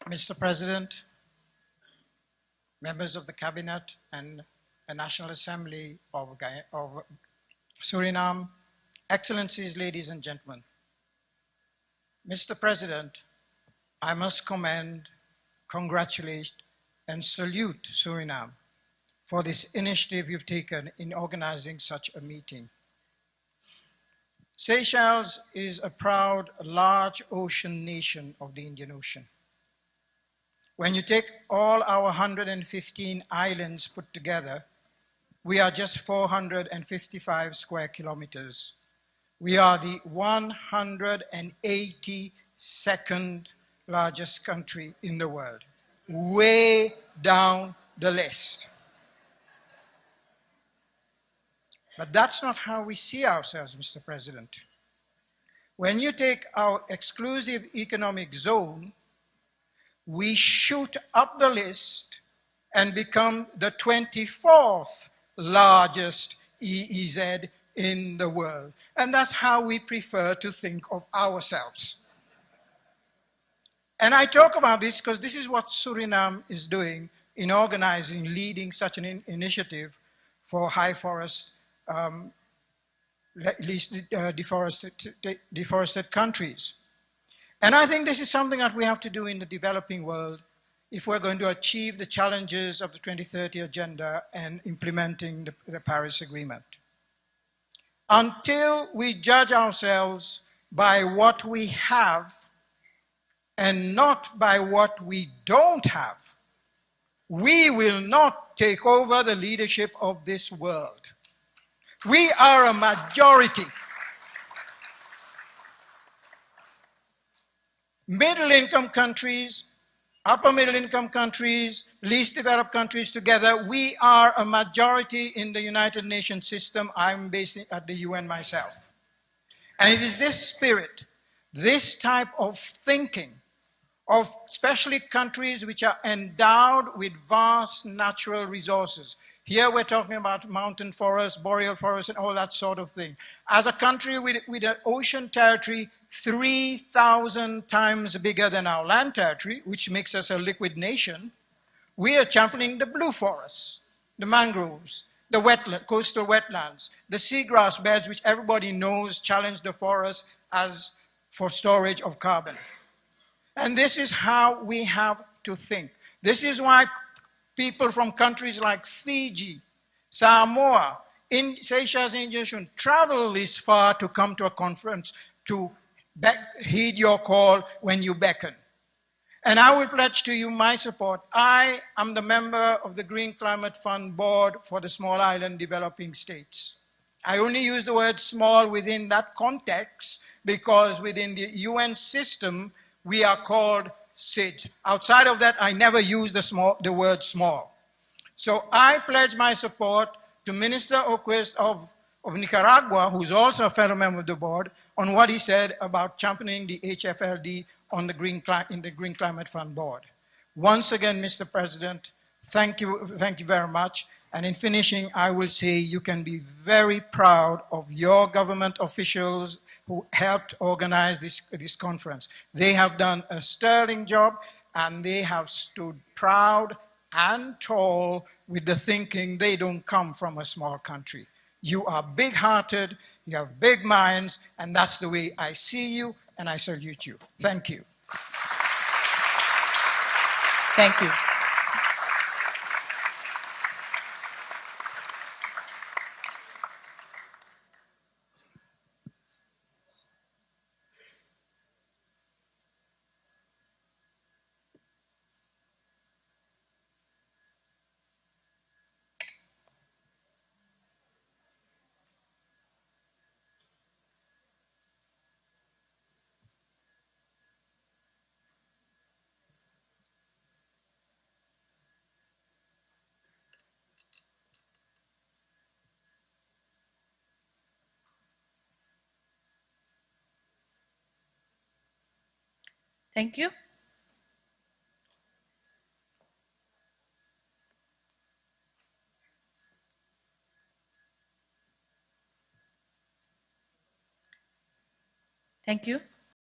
Mr. President, members of the Cabinet and the National Assembly of Suriname, Excellencies, ladies and gentlemen. Mr. President, I must commend, congratulate, and salute Suriname for this initiative you've taken in organizing such a meeting. Seychelles is a proud, large ocean nation of the Indian Ocean. When you take all our 115 islands put together, we are just 455 square kilometers. We are the 182nd largest country in the world, way down the list. But that's not how we see ourselves, Mr. President. When you take our exclusive economic zone, we shoot up the list and become the 24th largest EEZ in the world. And that's how we prefer to think of ourselves. And I talk about this because this is what Suriname is doing in organizing, leading such an initiative for high forest, least deforested countries. And I think this is something that we have to do in the developing world if we're going to achieve the challenges of the 2030 agenda and implementing the Paris Agreement. Until we judge ourselves by what we have and not by what we don't have, we will not take over the leadership of this world. We are a majority. Middle-income countries, upper middle-income countries, least developed countries together, we are a majority in the United Nations system. I'm based at the UN myself. And it is this spirit, this type of thinking, of especially countries which are endowed with vast natural resources. Here we're talking about mountain forests, boreal forests, and all that sort of thing. As a country with an ocean territory 3,000 times bigger than our land territory, which makes us a liquid nation, we are championing the blue forests, the mangroves, the coastal wetlands, the seagrass beds, which everybody knows challenge the forest as for storage of carbon. And this is how we have to think. This is why people from countries like Fiji, Samoa, Seychelles, and Indonesia travel this far to come to a conference to heed your call when you beckon. And I will pledge to you my support. I am the member of the Green Climate Fund Board for the Small Island Developing States. I only use the word small within that context because within the UN system, we are called SIDS. Outside of that, I never use the word small. So I pledge my support to Minister Oquist of Nicaragua, who's also a fellow member of the board, on what he said about championing the HFLD in the Green Climate Fund Board. Once again, Mr. President, thank you very much. And in finishing, I will say you can be very proud of your government officials who helped organize this conference. They have done a sterling job, and they have stood proud and tall with the thinking they don't come from a small country. You are big-hearted, you have big minds, and that's the way I see you, and I salute you. Thank you. Thank you. Thank you. Thank you.